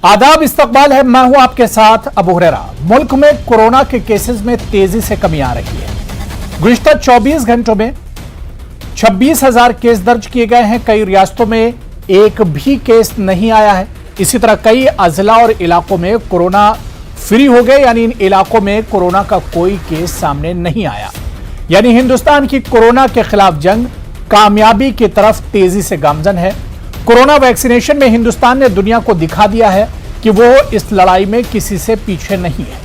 आदाब, इस्तकबाल है। मैं हूं आपके साथ अबू हुरैरा। मुल्क में कोरोना के केसेस में तेजी से कमी आ रही है। गुज़िश्ता 24 घंटों में 26,000 केस दर्ज किए गए हैं। कई रियासतों में एक भी केस नहीं आया है। इसी तरह कई अजला और इलाकों में कोरोना फ्री हो गए, यानी इन इलाकों में कोरोना का कोई केस सामने नहीं आया। यानी हिंदुस्तान की कोरोना के खिलाफ जंग कामयाबी की तरफ तेजी से गामजन है। कोरोना वैक्सीनेशन में हिंदुस्तान ने दुनिया को दिखा दिया है कि वो इस लड़ाई में किसी से पीछे नहीं है।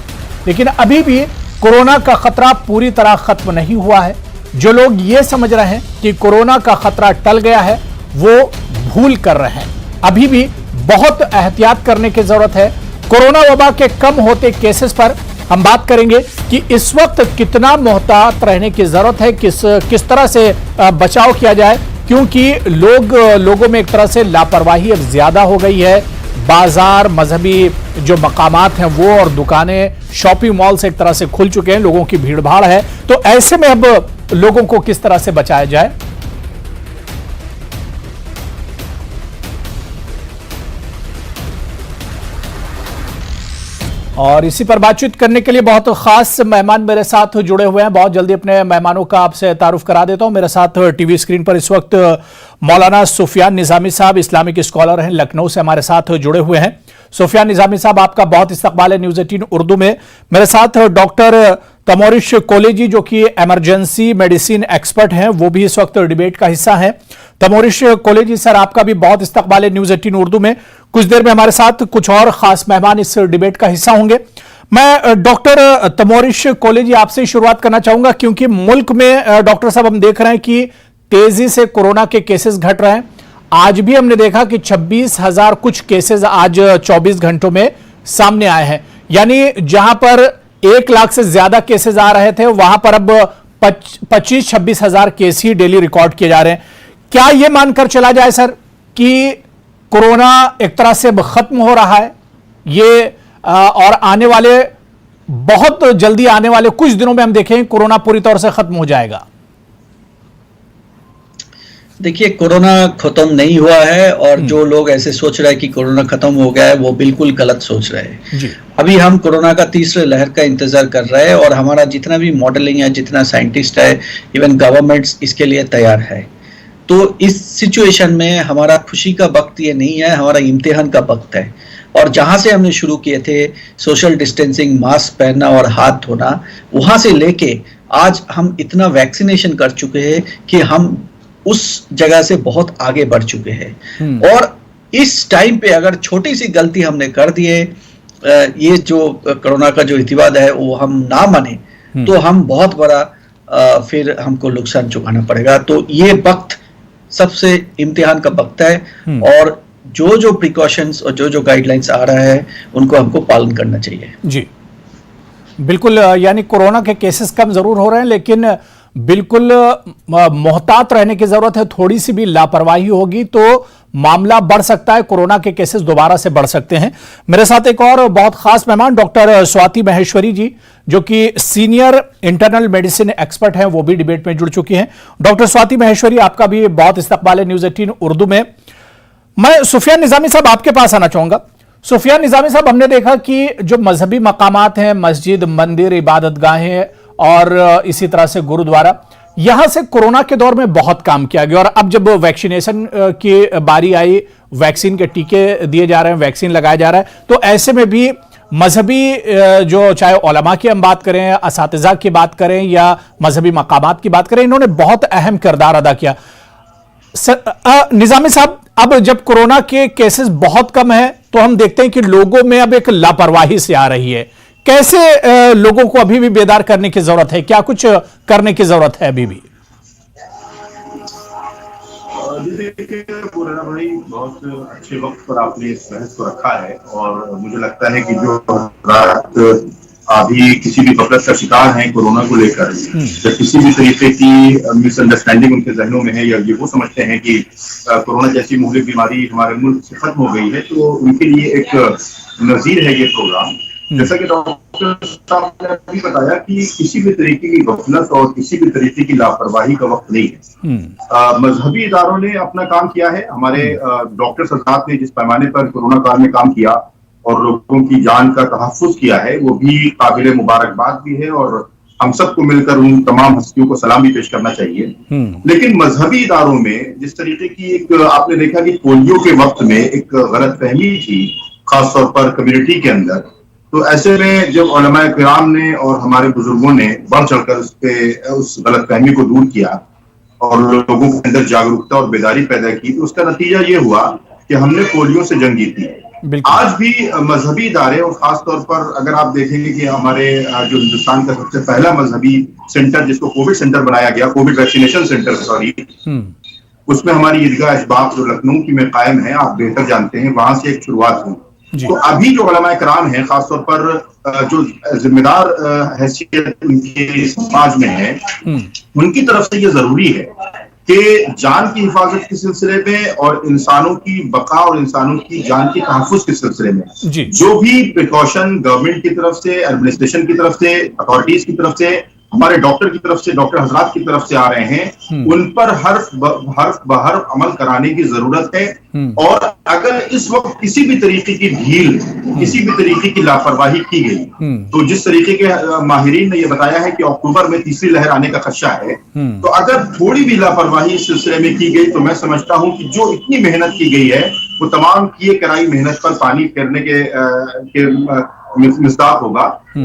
लेकिन अभी भी कोरोना का खतरा पूरी तरह खत्म नहीं हुआ है। जो लोग ये समझ रहे हैं कि कोरोना का खतरा टल गया है, वो भूल कर रहे हैं। अभी भी बहुत एहतियात करने की जरूरत है। कोरोना वबा के कम होते केसेस पर हम बात करेंगे कि इस वक्त कितना मोहतात रहने की जरूरत है, किस तरह से बचाव किया जाए, क्योंकि लोगों में एक तरह से लापरवाही अब ज्यादा हो गई है। बाजार, मजहबी जो मकामात हैं वो और दुकानें, शॉपिंग मॉल्स एक तरह से खुल चुके हैं, लोगों की भीड़ भाड़ है। तो ऐसे में अब लोगों को किस तरह से बचाया जाए, और इसी पर बातचीत करने के लिए बहुत खास मेहमान मेरे साथ जुड़े हुए हैं। बहुत जल्दी अपने मेहमानों का आपसे तारुफ करा देता हूं। मेरे साथ टीवी स्क्रीन पर इस वक्त मौलाना सुफियान निजामी साहब, इस्लामिक स्कॉलर हैं, लखनऊ से हमारे साथ जुड़े हुए हैं। सुफियान निजामी साहब, आपका बहुत इस्तकबाल है न्यूज़ 18 उर्दू में। मेरे साथ डॉक्टर तमोरिश कोलेजी, जो कि इमरजेंसी मेडिसिन एक्सपर्ट हैं, वो भी इस वक्त डिबेट का हिस्सा हैं। तमोरिश कोलेजी सर, आपका भी बहुत इस्तकबाल है न्यूज़ 18 उर्दू में। कुछ देर में हमारे साथ कुछ और खास मेहमान इस डिबेट का हिस्सा होंगे। मैं डॉक्टर तमोरिश कोलेजी आपसे शुरुआत करना चाहूंगा, क्योंकि मुल्क में डॉक्टर साहब हम देख रहे हैं कि तेजी से कोरोना के केसेस घट रहे हैं। आज भी हमने देखा कि 26,000 कुछ केसेस आज 24 घंटों में सामने आए हैं। यानी जहां पर 1 लाख से ज्यादा केसेस आ रहे थे, वहां पर अब 25-26,000 केस ही डेली रिकॉर्ड किए जा रहे हैं। क्या यह मानकर चला जाए सर कि कोरोना एक तरह से खत्म हो रहा है, ये और आने वाले बहुत जल्दी आने वाले कुछ दिनों में हम देखें कोरोना पूरी तौर से खत्म हो जाएगा? देखिए, कोरोना खत्म नहीं हुआ है, और जो लोग ऐसे सोच रहे हैं कि कोरोना खत्म हो गया है, वो बिल्कुल गलत सोच रहे हैं। अभी हम कोरोना का तीसरे लहर का इंतजार कर रहे हैं, और हमारा जितना भी मॉडलिंग है, जितना साइंटिस्ट है, इवन गवर्नमेंट्स इसके लिए तैयार है। तो इस सिचुएशन में हमारा खुशी का वक्त ये नहीं है, हमारा इम्तिहान का वक्त है। और जहां से हमने शुरू किए थे सोशल डिस्टेंसिंग, मास्क पहनना और हाथ धोना, वहां से लेके आज हम इतना वैक्सीनेशन कर चुके हैं कि हम उस जगह से बहुत आगे बढ़ चुके हैं। और इस टाइम पे अगर छोटी सी गलती हमने कर दिए, ये जो कोरोना का जो इतिवाद है वो हम ना माने, तो हम बहुत बड़ा फिर हमको नुकसान चुकाना पड़ेगा। तो ये वक्त सबसे इम्तिहान का वक्त है, और जो प्रिकॉशंस और जो गाइडलाइंस आ रहा है उनको हमको पालन करना चाहिए। जी बिल्कुल। यानी कोरोना के केसेस कम जरूर हो रहे हैं, लेकिन बिल्कुल मोहतात रहने की जरूरत है। थोड़ी सी भी लापरवाही होगी तो मामला बढ़ सकता है, कोरोना के केसेस दोबारा से बढ़ सकते हैं। मेरे साथ एक और बहुत खास मेहमान डॉक्टर स्वाति महेश्वरी जी, जो कि सीनियर इंटरनल मेडिसिन एक्सपर्ट हैं, वो भी डिबेट में जुड़ चुकी हैं। डॉक्टर स्वाति महेश्वरी, आपका भी बहुत इस्तकबाल है न्यूज़ 18 उर्दू में। मैं सुफियान निजामी साहब आपके पास आना चाहूंगा। सुफियान निजामी साहब, हमने देखा कि जो मजहबी मकामात हैं, मस्जिद, मंदिर, इबादत गाहें और इसी तरह से गुरुद्वारा, यहां से कोरोना के दौर में बहुत काम किया गया। और अब जब वैक्सीनेशन की बारी आई, वैक्सीन के टीके दिए जा रहे हैं, वैक्सीन लगाया जा रहा है, तो ऐसे में भी मजहबी जो, चाहे उलमा की हम बात करें, असातिज़ा की बात करें या मजहबी मकामात की बात करें, इन्होंने बहुत अहम किरदार अदा किया। निजामी साहब, अब जब कोरोना के केसेस बहुत कम है, तो हम देखते हैं कि लोगों में अब एक लापरवाही से आ रही है। कैसे लोगों को अभी भी बेदार करने की जरूरत है? क्या कुछ करने की जरूरत है अभी भी? देखिए पुराना भाई, बहुत अच्छे वक्त पर आपने इस बहस को रखा है, और मुझे लगता है कि जो अभी किसी भी गफलत का शिकार हैं कोरोना को लेकर, या किसी भी तरीके की मिसअंडरस्टैंडिंग उनके जहनों में है, या ये वो समझते हैं कि कोरोना जैसी मुहलिक बीमारी हमारे मुल्क से खत्म हो गई है, तो उनके लिए एक नजीर है ये प्रोग्राम। जैसा कि डॉक्टर साहब ने अभी बताया कि किसी भी तरीके की गफलत और किसी भी तरीके की लापरवाही का वक्त नहीं है। मजहबी इदारों ने अपना काम किया है, हमारे डॉक्टर हज़रात ने जिस पैमाने पर कोरोना काल में काम किया, और लोगों की जान का तहफ़्फ़ुज़ किया है, वो भी काबिल मुबारकबाद भी है और हम सबको मिलकर उन तमाम हस्तियों को सलाम भी पेश करना चाहिए। लेकिन मजहबी इदारों में जिस तरीके की एक आपने देखा कि पोलियो के वक्त में एक गलतफहमी थी, खासतौर पर कम्युनिटी के अंदर, तो ऐसे में जब उलमाए किराम ने और हमारे बुजुर्गों ने बढ़ चढ़कर उस गलतफहमी को दूर किया और लोगों के अंदर जागरूकता और बेदारी पैदा की, तो उसका नतीजा ये हुआ कि हमने पोलियो से जंग जीती है। आज भी मजहबी इदारे और खासतौर पर अगर आप देखेंगे कि हमारे जो हिंदुस्तान का सबसे पहला मजहबी सेंटर जिसको कोविड सेंटर बनाया गया, कोविड वैक्सीनेशन सेंटर, सॉरी, उसमें हमारी ईदगाह अशबाक जो लखनऊ की में कायम है, आप बेहतर जानते हैं, वहां से एक शुरुआत हुई। तो अभी जो उलमाए किराम हैं, खासतौर पर जो जिम्मेदार हैसियत उनके समाज में है, उनकी तरफ से ये जरूरी है कि जान की हिफाजत के सिलसिले में और इंसानों की बका और इंसानों की जान के तहफ़्फ़ुज़ के सिलसिले में जो भी प्रिकॉशन गवर्नमेंट की तरफ से, एडमिनिस्ट्रेशन की तरफ से, अथॉरिटीज की तरफ से, हमारे डॉक्टर की तरफ से, डॉक्टर हजरात की तरफ से आ रहे हैं, उन पर हर्फ बहर्फ अमल कराने की जरूरत है। और अगर इस वक्त किसी भी तरीके की ढील, किसी भी तरीके की लापरवाही की गई, तो जिस तरीके के माहिरीन ने यह बताया है कि अक्टूबर में तीसरी लहर आने का खदशा है, तो अगर थोड़ी भी लापरवाही इस सिलसिले में की गई तो मैं समझता हूं कि जो इतनी मेहनत की गई है वो तमाम किए कराई मेहनत पर पानी फेरने के मिसदाक होगा।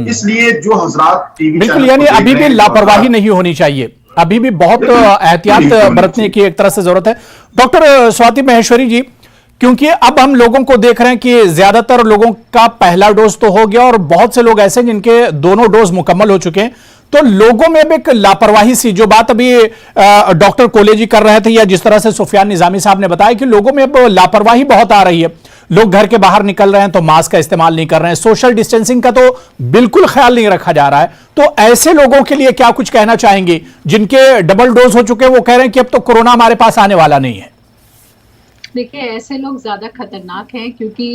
इसलिए जो हजरात बिल्कुल, यानी अभी भी लापरवाही नहीं होनी चाहिए, अभी भी बहुत एहतियात बरतने की एक तरह से जरूरत है। डॉक्टर स्वाति माहेश्वरी जी, क्योंकि अब हम लोगों को देख रहे हैं कि ज्यादातर लोगों का पहला डोज तो हो गया और बहुत से लोग ऐसे जिनके दोनों डोज मुकम्मल हो चुके हैं, तो लोगों में भी एक लापरवाही सी, जो बात अभी डॉक्टर कोलेजी कर रहे थे या जिस तरह से सुफियान निजामी साहब ने बताया कि लोगों में अब लापरवाही बहुत आ रही है। लोग घर के बाहर निकल रहे हैं तो मास्क का इस्तेमाल नहीं कर रहे हैं, सोशल डिस्टेंसिंग का तो बिल्कुल ख्याल नहीं रखा जा रहा है। तो ऐसे लोगों के लिए क्या कुछ कहना चाहेंगे जिनके डबल डोज हो चुके हैं, वो कह रहे हैं कि अब तो कोरोना हमारे पास आने वाला नहीं है? देखिए, ऐसे लोग ज्यादा खतरनाक हैं क्योंकि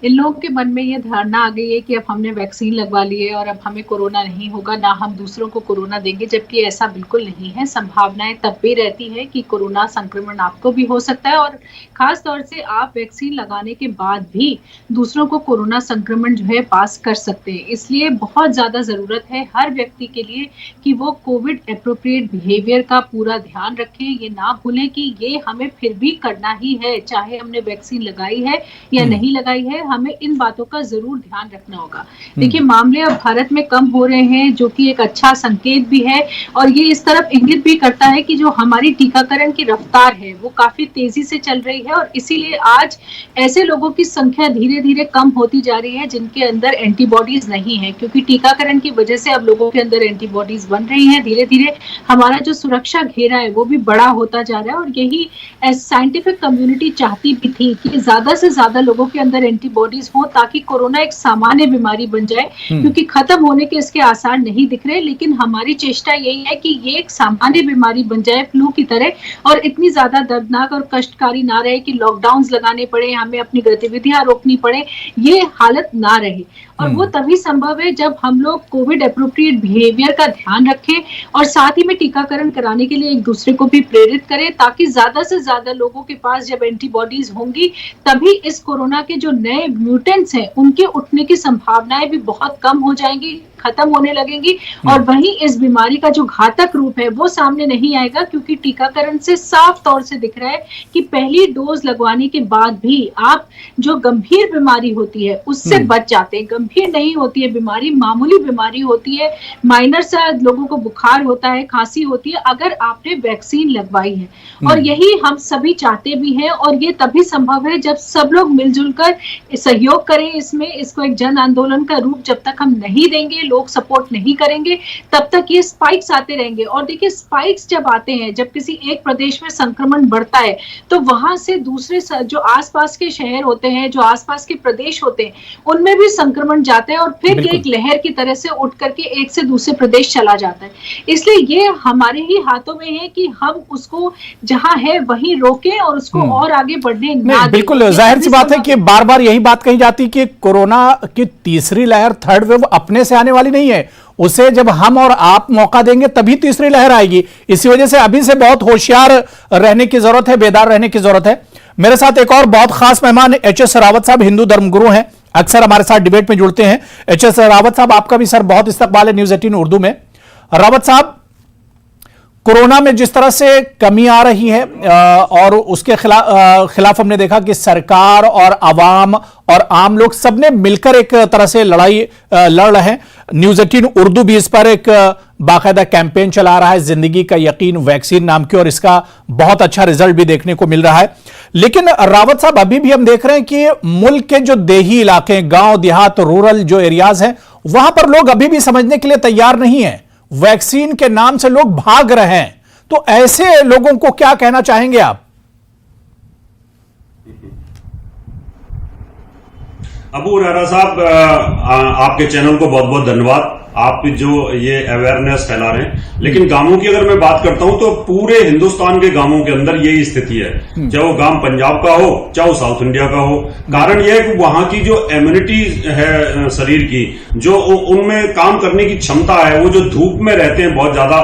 इन लोगों के मन में ये धारणा आ गई है कि अब हमने वैक्सीन लगवा ली है और अब हमें कोरोना नहीं होगा, ना हम दूसरों को कोरोना देंगे, जबकि ऐसा बिल्कुल नहीं है। संभावनाएं तब भी रहती है कि कोरोना संक्रमण आपको भी हो सकता है और खास तौर से आप वैक्सीन लगाने के बाद भी दूसरों को कोरोना संक्रमण जो है पास कर सकते हैं। इसलिए बहुत ज्यादा जरूरत है हर व्यक्ति के लिए कि वो कोविड एप्रोप्रिएट बिहेवियर का पूरा ध्यान रखें। ये ना भूलें कि ये हमें फिर भी करना ही है, चाहे हमने वैक्सीन लगाई है या नहीं लगाई है, हमें इन बातों का जरूर ध्यान रखना होगा। देखिए, मामले अब भारत में कम हो रहे हैं, जो कि एक अच्छा संकेत भी है और ये इस तरफ इंगित भी करता है कि जो हमारी टीकाकरण की रफ्तार है वो काफी तेजी से चल रही है और इसीलिए आज ऐसे लोगों की संख्या धीरे धीरे कम होती जा रही है जिनके अंदर एंटीबॉडीज नहीं है, क्योंकि टीकाकरण की वजह से अब लोगों के अंदर एंटीबॉडीज बन रही है। धीरे धीरे हमारा जो सुरक्षा घेरा है वो भी बड़ा होता जा रहा है और यही साइंटिफिक कम्युनिटी चाहती भी थी कि ज्यादा से ज्यादा लोगों के अंदर एंटीबॉडीज हो ताकि कोरोना एक सामान्य बीमारी बन जाए, क्योंकि खत्म होने के इसके आसार नहीं दिख रहे। लेकिन हमारी चेष्टा यही है कि ये एक सामान्य बीमारी बन जाए फ्लू की तरह और इतनी ज्यादा दर्दनाक और कष्टकारी ना रहे कि लॉकडाउन लगाने पड़े, हमें अपनी गतिविधियां रोकनी पड़े, ये हालत ना रहे। और वो तभी संभव है जब हम लोग कोविड एप्रोप्रिएट बिहेवियर का ध्यान रखें और साथ ही में टीकाकरण कराने के लिए एक दूसरे को भी प्रेरित करें, ताकि ज्यादा से ज्यादा लोगों के पास जब एंटीबॉडीज होंगी तभी इस कोरोना के जो नए म्यूटेंट्स हैं उनके उठने की संभावनाएं भी बहुत कम हो जाएंगी, खत्म होने लगेंगी और वहीं इस बीमारी का जो घातक रूप है वो सामने नहीं आएगा, क्योंकि टीकाकरण से साफ तौर से दिख रहा है कि पहली डोज लगवाने के बाद भी आप जो गंभीर बीमारी होती है उससे बच जाते हैं। गंभीर नहीं होती है बीमारी, मामूली बीमारी होती है, माइनर सा लोगों को बुखार होता है, खांसी होती है, अगर आपने वैक्सीन लगवाई है। और यही हम सभी चाहते भी हैं और ये तभी संभव है जब सब लोग मिलजुल कर सहयोग करें इसमें। इसको एक जन आंदोलन का रूप जब तक हम नहीं देंगे, लोग सपोर्ट नहीं करेंगे, तब तक ये स्पाइक्स आते रहेंगे। और देखिए, स्पाइक्स जब आते हैं, जब किसी एक प्रदेश में संक्रमण बढ़ता है तो वहां से दूसरे जो आसपास के शहर होते हैं, जो आसपास के प्रदेश होते हैं, उनमें भी संक्रमण जाता है और फिर ये एक लहर की तरह से उठ करके एक से दूसरे प्रदेश चला जाता है। इसलिए ये हमारे ही हाथों में है कि हम उसको जहां है वहीं रोकें और उसको और आगे बढ़ने ना दें। बिल्कुल जाहिर सी बात है कि बार बार यही बात कही जाती है कि कोरोना की तीसरी लहर, थर्ड वेव अपने से आने वाली नहीं है, उसे जब हम और आप मौका देंगे तभी तीसरी लहर आएगी। इसी वजह से अभी से बहुत होशियार रहने की जरूरत है, बेदार रहने की जरूरत है। मेरे साथ एक और बहुत खास मेहमान एच एस रावत साहब, हिंदू धर्मगुरु हैं, अक्सर हमारे साथ डिबेट में जुड़ते हैं। एचएस रावत साहब, आपका भी सर बहुत इस्तकबाल है न्यूज़ 18 उर्दू में। रावत साहब, कोरोना में जिस तरह से कमी आ रही है और उसके खिलाफ हमने देखा कि सरकार और आवाम और आम लोग सबने मिलकर एक तरह से लड़ाई लड़ रहे हैं। न्यूज़ 18 उर्दू भी इस पर एक बाकायदा कैंपेन चला रहा है, जिंदगी का यकीन वैक्सीन नाम की, और इसका बहुत अच्छा रिजल्ट भी देखने को मिल रहा है। लेकिन रावत साहब, अभी भी हम देख रहे हैं कि मुल्क के जो देही इलाके, गांव देहात, रूरल जो एरियाज हैं, वहां पर लोग अभी भी समझने के लिए तैयार नहीं है। वैक्सीन के नाम से लोग भाग रहे हैं। तो ऐसे लोगों को क्या कहना चाहेंगे आप? अबू हुरैरा साहब, आपके चैनल को बहुत बहुत धन्यवाद। आप जो ये अवेयरनेस फैला रहे हैं, लेकिन गांवों की अगर मैं बात करता हूं तो पूरे हिंदुस्तान के गांवों के अंदर यही स्थिति है, चाहे वो गांव पंजाब का हो, चाहे वो साउथ इंडिया का हो। कारण यह है कि वहां की जो इम्यूनिटी है शरीर की, जो उनमें काम करने की क्षमता है, वो जो धूप में रहते हैं बहुत ज्यादा,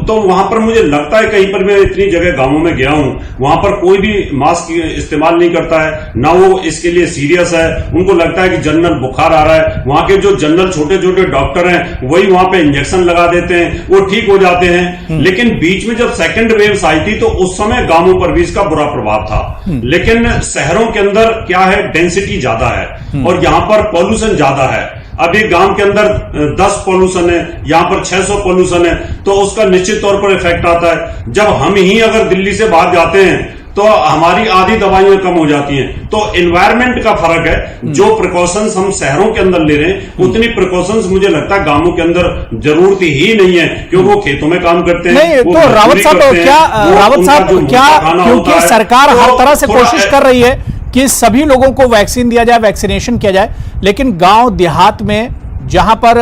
तो वहां पर मुझे लगता है, कहीं पर मैं इतनी जगह गांवों में गया हूं, वहां पर कोई भी मास्क इस्तेमाल नहीं करता है, ना वो इसके लिए सीरियस है। उनको लगता है कि जनरल बुखार आ रहा है, वहां के जो जनरल छोटे छोटे डॉक्टर हैं वही वहां पे इंजेक्शन लगा देते हैं, वो ठीक हो जाते हैं। लेकिन बीच में जब सेकंड वेव आई थी तो उस समय गांवों पर भी इसका बुरा प्रभाव था। लेकिन शहरों के अंदर क्या है, डेंसिटी ज्यादा है और यहां पर पॉल्यूशन ज्यादा है। अभी गांव के अंदर 10 पॉल्यूशन है, यहां पर 600 पॉल्यूशन है, तो उसका निश्चित तौर पर इफेक्ट आता है। जब हम ही अगर दिल्ली से बाहर जाते हैं तो हमारी आधी दवाइयां कम हो जाती हैं। तो एनवायरनमेंट का फर्क है। जो प्रिकॉशंस हम शहरों के अंदर ले रहे हैं, उतनी प्रिकॉशंस मुझे लगता है गांवों के अंदर जरूरत ही नहीं है, क्योंकि वो खेतों में काम करते हैं। नहीं, तो रावत साहब क्या क्योंकि सरकार हर तरह से कोशिश कर रही है कि सभी लोगों को वैक्सीन दिया जाए, वैक्सीनेशन किया जाए, लेकिन गांव देहात में जहां पर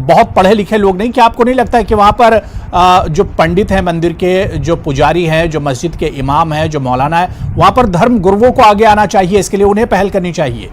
बहुत पढ़े लिखे लोग नहीं, क्या आपको नहीं लगता है कि वहां पर जो पंडित हैं, मंदिर के जो पुजारी हैं, जो मस्जिद के इमाम हैं, जो मौलाना है, वहां पर धर्म गुरुओं को आगे आना चाहिए, इसके लिए उन्हें पहल करनी चाहिए?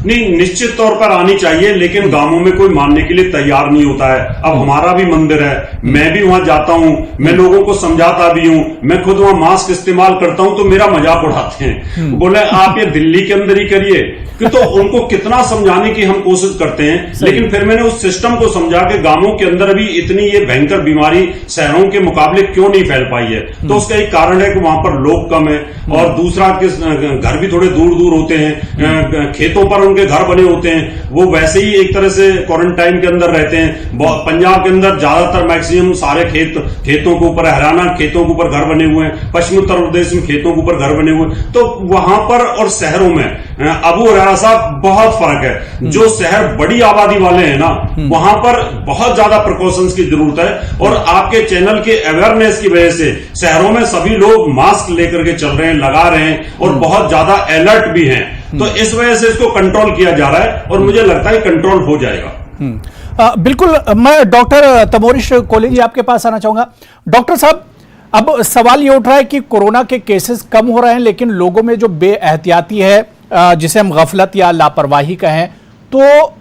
नहीं, निश्चित तौर पर आनी चाहिए, लेकिन गांवों में कोई मानने के लिए तैयार नहीं होता है। अब हमारा भी मंदिर है, मैं भी वहां जाता हूं, मैं लोगों को समझाता भी हूं, मैं खुद वहां मास्क इस्तेमाल करता हूं, तो मेरा मजाक उड़ाते हैं, बोले आप ये दिल्ली के अंदर ही करिए। कि तो उनको कितना समझाने की हम कोशिश करते हैं, लेकिन फिर मैंने उस सिस्टम को समझा कि गांवों के अंदर अभी इतनी ये भयंकर बीमारी शहरों के मुकाबले क्यों नहीं फैल पाई है। तो उसका एक कारण है कि वहां पर लोग कम है, और दूसरा कि घर भी थोड़े दूर दूर होते हैं, खेतों पर उनके घर बने होते हैं, वो वैसे ही एक तरह से क्वारंटाइन के अंदर रहते हैं। पंजाब के अंदर ज्यादातर मैक्सिमम सारे खेतों के ऊपर, हरियाणा खेतों के ऊपर घर बने हुए हैं, पश्चिमी उत्तर प्रदेश में खेतों के ऊपर घर बने हुए हैं। तो वहां पर और शहरों में अबू हुरैरा साहब बहुत फर्क है। जो शहर बड़ी आबादी वाले हैं ना, वहां पर बहुत ज्यादा प्रिकॉशंस की जरूरत है, और आपके चैनल के अवेयरनेस की वजह से शहरों में सभी लोग मास्क लेकर के चल रहे हैं, लगा रहे हैं, और बहुत ज्यादा अलर्ट भी हैं। तो इस वजह से इसको कंट्रोल किया जा रहा है, और मुझे लगता है कंट्रोल हो जाएगा। बिल्कुल। मैं डॉक्टर तमोरिश कोहली जी आपके पास आना चाहूंगा। डॉक्टर साहब, अब सवाल ये उठ रहा है कि कोरोना के केसेस कम हो रहे हैं, लेकिन लोगों में जो बेएहतियाती है, जिसे हम गफलत या लापरवाही कहें, तो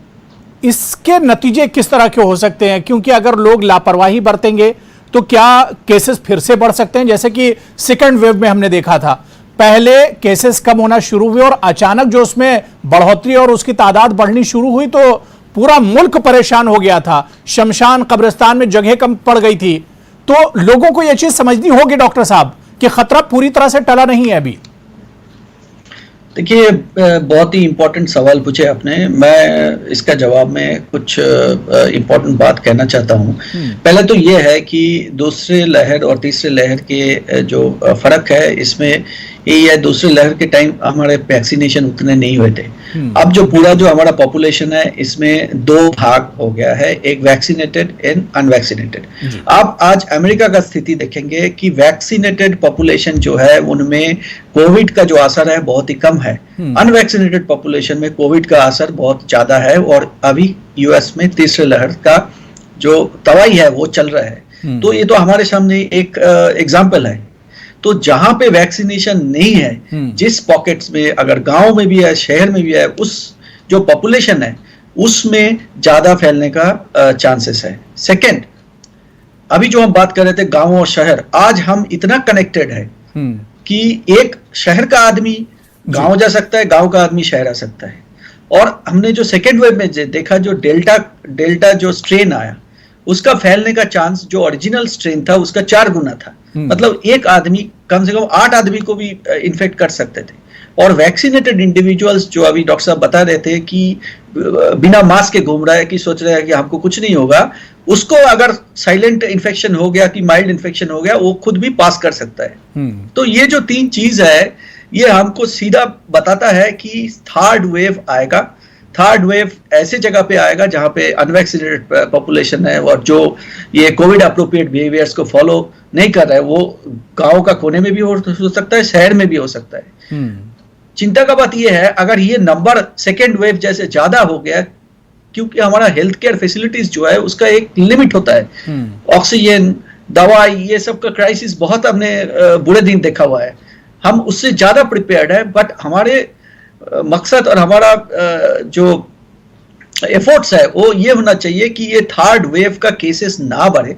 इसके नतीजे किस तरह के हो सकते हैं? क्योंकि अगर लोग लापरवाही बरतेंगे तो क्या केसेस फिर से बढ़ सकते हैं, जैसे कि सेकंड वेव में हमने देखा था। पहले केसेस कम होना शुरू हुए और अचानक जो उसमें बढ़ोतरी और उसकी तादाद बढ़नी शुरू हुई, तो पूरा मुल्क परेशान हो गया था। शमशान कब्रिस्तान में जगह कम पड़ गई थी। तो लोगों को यह चीज समझनी होगी डॉक्टर साहब कि खतरा पूरी तरह से टला नहीं है अभी। देखिए, बहुत ही इम्पोर्टेंट सवाल पूछे आपने। मैं इसका जवाब में कुछ इम्पोर्टेंट बात कहना चाहता हूँ। पहले तो ये है कि दूसरे लहर और तीसरे लहर के जो फर्क है, इसमें यही है, दूसरे लहर के टाइम हमारे वैक्सीनेशन उतने नहीं हुए थे। अब जो पूरा जो हमारा पॉपुलेशन है, इसमें दो भाग हो गया है, एक वैक्सीनेटेड एंड अनवैक्सीनेटेड। आप आज अमेरिका का स्थिति देखेंगे कि वैक्सीनेटेड पॉपुलेशन जो है, उनमें कोविड का जो असर है बहुत ही कम है। अनवैक्सीनेटेड पॉपुलेशन में कोविड का असर बहुत ज्यादा है, और अभी यूएस में तीसरे लहर का जो तवाई है वो चल रहा है। तो ये तो हमारे सामने एक एग्जाम्पल है। तो जहां पे वैक्सीनेशन नहीं है, जिस पॉकेट्स में, अगर गांव में भी है, शहर में भी है, उस जो पॉपुलेशन है उसमें ज्यादा फैलने का चांसेस है। सेकंड, अभी जो हम बात कर रहे थे गांव और शहर, आज हम इतना कनेक्टेड है कि एक शहर का आदमी गांव जा सकता है, गांव का आदमी शहर आ सकता है। और हमने जो सेकेंड वेव में देखा, जो डेल्टा जो स्ट्रेन आया, उसका फैलने का चांस जो ओरिजिनल स्ट्रेन था उसका 4 गुना था। मतलब एक आदमी कम से कम 8 आदमी को भी इन्फेक्ट कर सकते थे। और वैक्सीनेटेड इंडिविजुअल्स जो अभी डॉक्टर साहब बता रहे थे कि बिना मास्क के घूम रहा है, कि सोच रहा है कि हमको कुछ नहीं होगा, उसको अगर साइलेंट इन्फेक्शन हो गया कि माइल्ड इन्फेक्शन हो गया, वो खुद भी पास कर सकता है। तो ये जो 3 चीज है, ये हमको सीधा बताता है कि थर्ड वेव आएगा। थर्ड वेव ऐसे जगह पे आएगा जहां पे अनवैक्सीनेटेड पॉपुलेशन है, और जो ये कोविड अप्रोप्रिएट बिहेवियर्स को फॉलो नहीं कर रहा है, वो गांव का कोने में भी हो सकता है, शहर में भी हो सकता है। चिंता का बात यह है, अगर ये नंबर सेकेंड वेव जैसे ज्यादा हो गया, क्योंकि हमारा हेल्थ केयर फैसिलिटीज जो है उसका एक लिमिट होता है, ऑक्सीजन, दवाई, ये सब का क्राइसिस बहुत हमने बुरे दिन देखा हुआ है। हम उससे ज्यादा प्रिपेयर्ड है, बट हमारे मकसद और हमारा जो एफर्ट्स है वो ये होना चाहिए कि ये थर्ड वेव का केसेस ना बढ़े।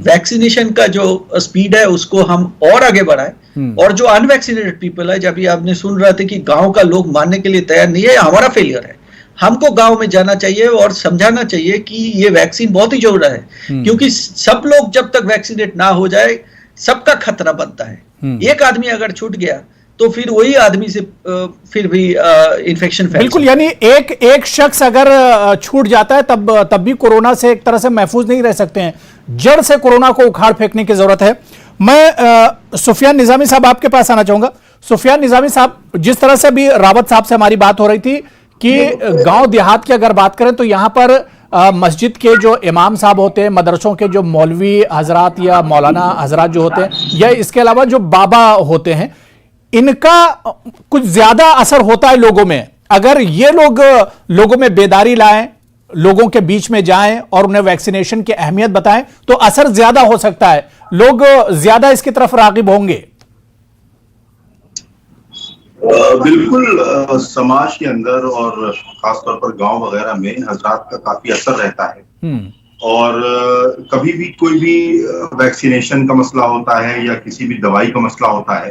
वैक्सीनेशन का जो स्पीड है उसको हम और आगे बढ़ाएं, और जो अनवैक्सीनेटेड पीपल है, जब भी आपने सुन रहे थे कि गांव का लोग मानने के लिए तैयार नहीं है, हमारा फेलियर है। हमको गांव में जाना चाहिए और समझाना चाहिए कि ये वैक्सीन बहुत ही जरूरी है, क्योंकि सब लोग जब तक वैक्सीनेट ना हो जाए, सबका खतरा बनता है। एक आदमी अगर छूट गया तो फिर वही आदमी से फिर भी इन्फेक्शन फैल। बिल्कुल, यानी एक शख्स अगर छूट जाता है तब भी कोरोना से एक तरह से महफूज नहीं रह सकते हैं। जड़ से कोरोना को उखाड़ फेंकने की जरूरत है। मैं सुफियान निजामी साहब आपके पास आना चाहूंगा। सुफियान निजामी साहब, जिस तरह से भी रावत साहब से हमारी बात हो रही थी कि गांव देहात की अगर बात करें तो यहां पर मस्जिद के जो इमाम साहब होते हैं, मदरसों के जो मौलवी हजरात या मौलाना हजरात जो होते हैं, या इसके अलावा जो बाबा होते हैं, इनका कुछ ज्यादा असर होता है लोगों में। अगर ये लोग लोगों में बेदारी लाएं, लोगों के बीच में जाएं और उन्हें वैक्सीनेशन की अहमियत बताएं, तो असर ज्यादा हो सकता है, लोग ज्यादा इसकी तरफ रागिब होंगे। बिल्कुल, समाज के अंदर और खासतौर पर गांव वगैरह में हजरात का काफी असर रहता है। और कभी भी कोई भी वैक्सीनेशन का मसला होता है या किसी भी दवाई का मसला होता है,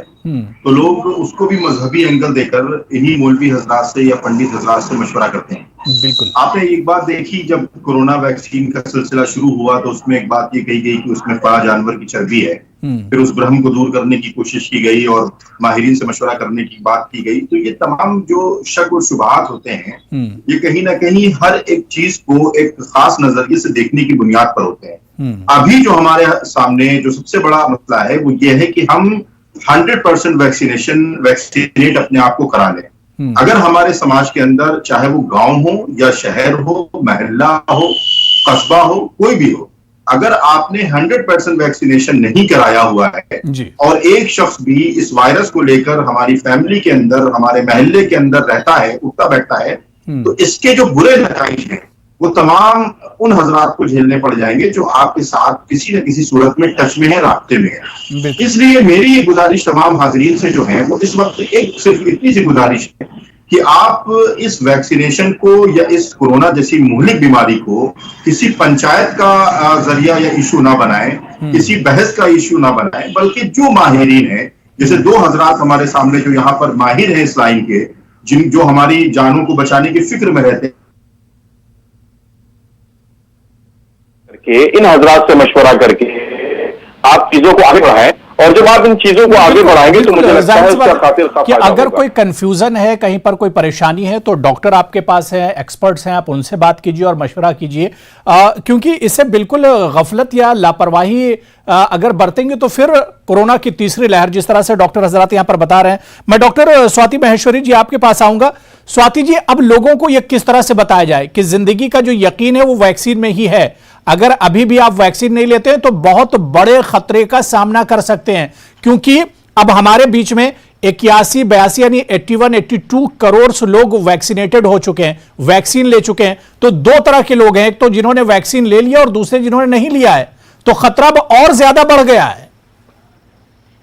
तो लोग उसको भी मजहबी एंगल देकर इन्हीं मौलवी हजरात से या पंडित हजरात से मशवरा करते हैं। बिल्कुल, आपने एक बात देखी, जब कोरोना वैक्सीन का सिलसिला शुरू हुआ तो उसमें एक बात ये कही गई कि उसमें फला जानवर की चर्बी है। फिर उस भ्रम को दूर करने की कोशिश की गई और माहिरीन से मशवरा करने की बात की गई। तो ये तमाम जो शक और शुबहात होते हैं, ये कहीं ना कहीं हर एक चीज को एक खास नजरिए से देखने की बुनियाद पर होते हैं। अभी जो हमारे सामने जो सबसे बड़ा मसला है वो ये है कि हम 100% वैक्सीनेट अपने आप को करा लें। अगर हमारे समाज के अंदर, चाहे वो गांव हो या शहर हो, महल्ला हो, कस्बा हो, कोई भी हो, अगर आपने 100% वैक्सीनेशन नहीं कराया हुआ है और एक शख्स भी इस वायरस को लेकर हमारी फैमिली के अंदर, हमारे महल्ले के अंदर रहता है, उठता बैठता है, तो इसके जो बुरे नतीजे हैं वो तमाम उन हजरात को झेलने पड़ जाएंगे जो आपके साथ किसी न किसी सूरत में टच में है, रास्ते में है। इसलिए मेरी ये गुजारिश तमाम हाजरीन से जो है वो इस वक्त सिर्फ इतनी सी गुजारिश है कि आप इस वैक्सीनेशन को या इस कोरोना जैसी मुहलिक बीमारी को किसी पंचायत का जरिया या इशू ना बनाएं, किसी बहस का इशू ना बनाएं, बल्कि जो माहिरीन है, जैसे 2 हजरात हमारे सामने जो यहाँ पर माहिर हैं इस लाइन के, जो हमारी जानों को बचाने की फिक्र में रहते हैं, इन हजरात से मशवरा करके आप चीजों को आगे बढ़ाएं, और जब आप इन चीजों को आगे बढ़ाएंगे तो मुझे लगता है उसका खातिर कि अगर कोई कंफ्यूजन है, कहीं पर कोई परेशानी है, तो डॉक्टर आपके पास है, एक्सपर्ट्स हैं, आप उनसे बात कीजिए और मशवरा कीजिए, क्योंकि इससे बिल्कुल गफलत या लापरवाही अगर बरतेंगे तो फिर कोरोना की तीसरी लहर, जिस तरह से डॉक्टर हजरात यहां पर बता रहे हैं। मैं डॉक्टर स्वाति महेश्वरी जी आपके पास आऊंगा। स्वाति जी, अब लोगों को यह किस तरह से बताया जाए कि जिंदगी का जो यकीन है वो वैक्सीन में ही है। अगर अभी भी आप वैक्सीन नहीं लेते हैं तो बहुत बड़े खतरे का सामना कर सकते हैं, क्योंकि अब हमारे बीच में 81-82 यानी 81-82 करोड़ लोग वैक्सीनेटेड हो चुके हैं, वैक्सीन ले चुके हैं। तो 2 तरह के लोग हैं, एक तो जिन्होंने वैक्सीन ले लिया और दूसरे जिन्होंने नहीं लिया है, तो खतरा अब और ज्यादा बढ़ गया है।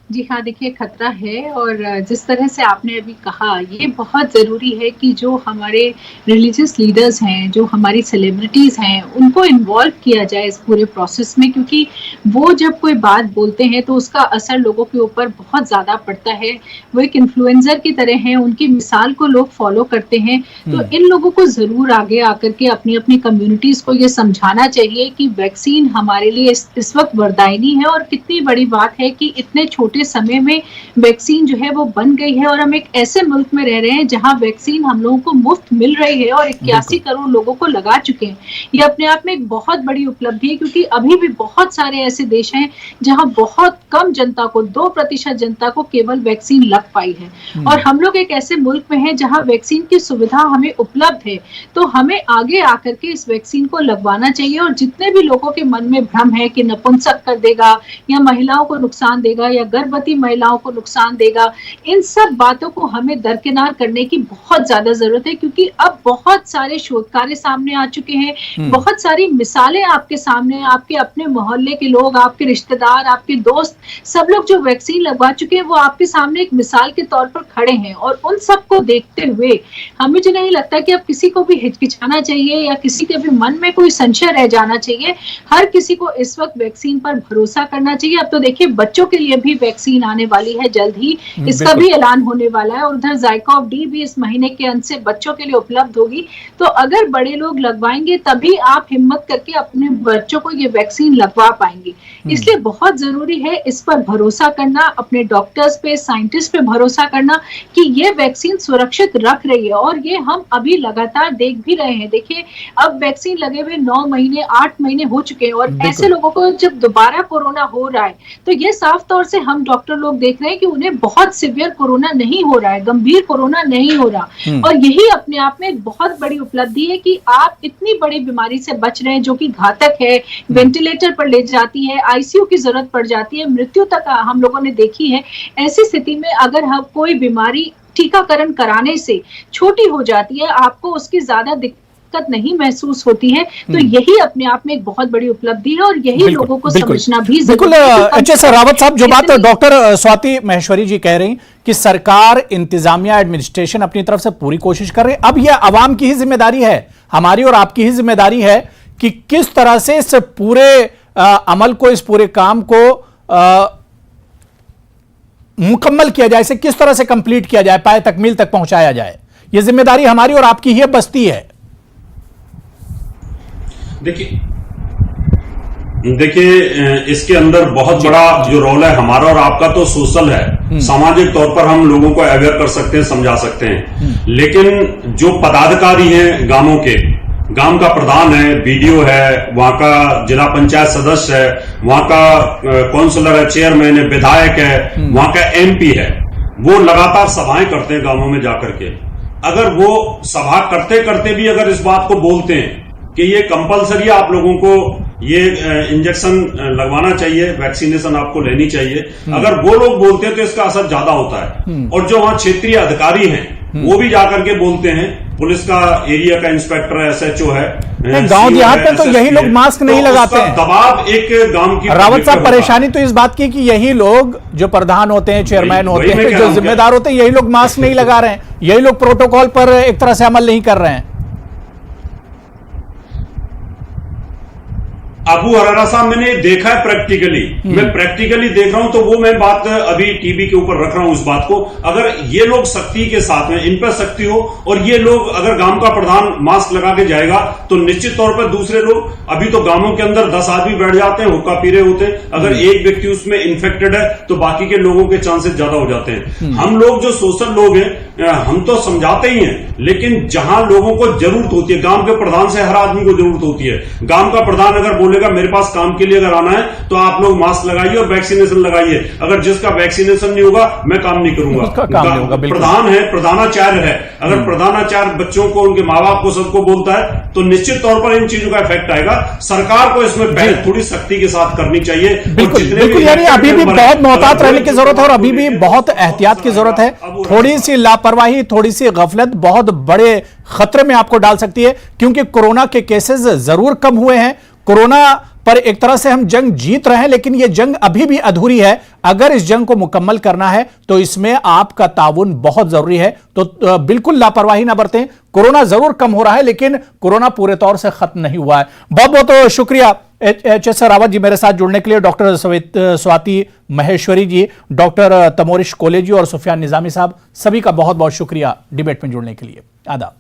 जी हाँ, देखिए खतरा है और जिस तरह से आपने अभी कहा ये बहुत ज़रूरी है कि जो हमारे रिलीजियस लीडर्स हैं, जो हमारी सेलिब्रिटीज़ हैं, उनको इन्वॉल्व किया जाए इस पूरे प्रोसेस में, क्योंकि वो जब कोई बात बोलते हैं तो उसका असर लोगों के ऊपर बहुत ज़्यादा पड़ता है। वो एक इन्फ्लुएंसर की तरह हैं, उनकी मिसाल को लोग फॉलो करते हैं। तो इन लोगों को ज़रूर आगे आकर के अपनी कम्युनिटीज़ को ये समझाना चाहिए कि वैक्सीन हमारे लिए इस वक्त वरदायनी है और कितनी बड़ी बात है कि इतने छोटे समय में वैक्सीन जो है वो बन गई है और हम एक ऐसे मुल्क में रह रहे हैं जहां वैक्सीन हम लोगों को मुफ्त मिल रही है और 81 करोड़ लोगों को लगा चुके हैं। ये अपने आप में एक बहुत बड़ी उपलब्धि है, क्योंकि अभी भी बहुत सारे ऐसे देश हैं जहां बहुत कम जनता को, 2% जनता को केवल वैक्सीन लग पाई है। और हम लोग एक ऐसे मुल्क में हैं जहां वैक्सीन की सुविधा हमें उपलब्ध है, तो हमें आगे आकर के इस वैक्सीन को लगवाना चाहिए। और जितने भी लोगों के मन में भ्रम है कि नपुंसक कर देगा या महिलाओं को नुकसान देगा या गर्भवती महिलाओं को नुकसान देगा, इन सब बातों को हमें दरकिनार करने की बहुत ज्यादा जरूरत है, क्योंकि अब बहुत सारे शोध कार्य सामने आ चुके हैं, बहुत सारी मिसालें आपके सामने, आपके अपने मोहल्ले के लोग, आपके रिश्तेदार, आपके दोस्त, सब लोग जो वैक्सीन लगवा चुके हैं वो आपके सामने एक मिसाल के तौर पर खड़े हैं। और उन सबको देखते हुए हमें मुझे नहीं लगता कि अब किसी को भी हिचकिचाना चाहिए या किसी के भी मन में कोई संशय रह जाना चाहिए। हर किसी को इस वक्त वैक्सीन पर भरोसा करना चाहिए। अब तो देखिए बच्चों के लिए भी वैक्सीन आने वाली है जल्द ही, इसका भी ऐलान होने वाला है और उधर ज़ाइकोव डी भी इस महीने के अंत से बच्चों के लिए उपलब्ध होगी। तो अगर बड़े लोग लगवाएंगे तभी आप हिम्मत करके अपने बच्चों को ये वैक्सीन लगवा पाएंगे। इसलिए बहुत जरूरी है इस पर भरोसा करना, अपने डॉक्टर्स पे, साइंटिस्ट पे भरोसा करना कि ये वैक्सीन सुरक्षित रख रही है। और ये हम अभी लगातार देख भी रहे हैं। देखिए अब वैक्सीन लगे हुए 9 महीने 8 महीने हो चुके हैं और ऐसे लोगों को जब दोबारा कोरोना हो रहा है तो ये साफ तौर से हम डॉक्टर लोग देख रहे हैं कि उन्हें बहुत सिवियर कोरोना नहीं हो रहा है, गंभीर कोरोना नहीं हो रहा। और यही अपने आप में एक बहुत बड़ी उपलब्धि है कि आप इतनी बड़ी बीमारी से बच रहे हैं जो कि घातक है, वेंटिलेटर पर ले जाती है, आईसीयू की जरूरत पड़ जाती है, मृत्यु तक हम लोगों ने देखी है। ऐसी स्थिति में अगर हम कोई बीमारी टीकाकरण कराने से छोटी हो जाती है, आपको उसकी ज्यादा दिक्कत नहीं महसूस होती है, तो यही अपने आप में एक बहुत बड़ी उपलब्धि है और यही लोगों को समझना भी बिल्कुल। एचएस रावत साहब, जो बात डॉक्टर स्वाति महेश्वरी जी कह रही कि सरकार, इंतजामिया, एडमिनिस्ट्रेशन अपनी तरफ से पूरी कोशिश कर रही है, अब यह अवाम की ही जिम्मेदारी है, हमारी और आपकी ही जिम्मेदारी है कि किस तरह से इस पूरे अमल को, इस पूरे काम को मुकम्मल किया जाए, इसे किस तरह से कंप्लीट किया जाए, पाए तकमील तक पहुंचाया जाए। यह जिम्मेदारी हमारी और आपकी ही बस्ती है। देखिए इसके अंदर बहुत बड़ा जो रोल है हमारा और आपका तो सोशल है, सामाजिक तौर पर हम लोगों को अवेयर कर सकते हैं, समझा सकते हैं। लेकिन जो पदाधिकारी हैं गांवों के, गांव का प्रधान है, बीडीओ है, वहां का जिला पंचायत सदस्य है, वहां का काउंसलर है, चेयरमैन है, विधायक है, वहां का एमपी है, वो लगातार सभाएं करते हैं गांवों में जाकर के। अगर वो सभा करते करते भी अगर इस बात को बोलते हैं कि ये कंपलसरी आप लोगों को ये इंजेक्शन लगवाना चाहिए, वैक्सीनेशन आपको लेनी चाहिए, अगर वो लोग बोलते हैं तो इसका असर ज्यादा होता है। और जो वहां क्षेत्रीय अधिकारी हैं वो भी जाकर के बोलते हैं, पुलिस का एरिया का इंस्पेक्टर है, SHO है, गांव देहात में तो यही लोग मास्क नहीं लगाते हैं। दबाव एक गांव की रावत साहब, परेशानी तो इस बात की कि यही लोग जो प्रधान होते हैं, चेयरमैन होते हैं, जो जिम्मेदार होते हैं, यही लोग मास्क नहीं लगा रहे हैं, यही लोग प्रोटोकॉल पर एक तरह से अमल नहीं कर रहे हैं। अबू हरारा साहब, मैंने देखा है प्रैक्टिकली, मैं प्रैक्टिकली देख रहा हूं, तो वो मैं बात अभी टीवी के ऊपर रख रहा हूं इस बात को। अगर ये लोग सख्ती के साथ में, इन पर सख्ती हो और ये लोग, अगर गांव का प्रधान मास्क लगा के जाएगा तो निश्चित तौर पर दूसरे लोग, अभी तो गांवों के अंदर 10 आदमी बैठ जाते हैं, हुक्का पी रहे होते हैं, अगर एक व्यक्ति उसमें इन्फेक्टेड है तो बाकी के लोगों के चांसेस ज्यादा हो जाते हैं। हम लोग जो सोशल लोग हैं हम तो समझाते ही हैं, लेकिन जहां लोगों को जरूरत होती है, गांव के प्रधान से हर आदमी को जरूरत होती है। गांव का प्रधान अगर बोलेगा मेरे पास काम के लिए अगर आना है तो आप लोग मास्क लगाइए और वैक्सीनेशन लगाइए, अगर जिसका वैक्सीनेशन नहीं होगा मैं काम नहीं करूंगा। प्रधान है, प्रधानाचार्य है, अगर प्रधानाचार्य बच्चों को, उनके माँ बाप को, सबको बोलता है तो निश्चित तौर पर इन चीजों का इफेक्ट आएगा। सरकार को इसमें पहले थोड़ी सख्ती के साथ करनी चाहिए। बिल्कुल, यानी अभी भी बहुत मोहतात रहने की जरूरत है और अभी भी बहुत एहतियात की जरूरत है। थोड़ी सी लापरवाही, थोड़ी सी गफलत बहुत बड़े खतरे में आपको डाल सकती है, क्योंकि कोरोना के केसेस जरूर कम हुए हैं, कोरोना पर एक तरह से हम जंग जीत रहे हैं, लेकिन यह जंग अभी भी अधूरी है। अगर इस जंग को मुकम्मल करना है तो इसमें आपका ताउन बहुत जरूरी है। तो बिल्कुल लापरवाही ना बरतें। कोरोना जरूर कम हो रहा है, लेकिन कोरोना पूरे तौर से खत्म नहीं हुआ है। बहुत बहुत शुक्रिया एच.एस. रावत जी मेरे साथ जुड़ने के लिए, डॉक्टर स्वाति महेश्वरी जी, डॉक्टर तमोरिश कोले जी और सुफियान निजामी साहब, सभी का बहुत बहुत शुक्रिया डिबेट में जुड़ने के लिए। आदाब।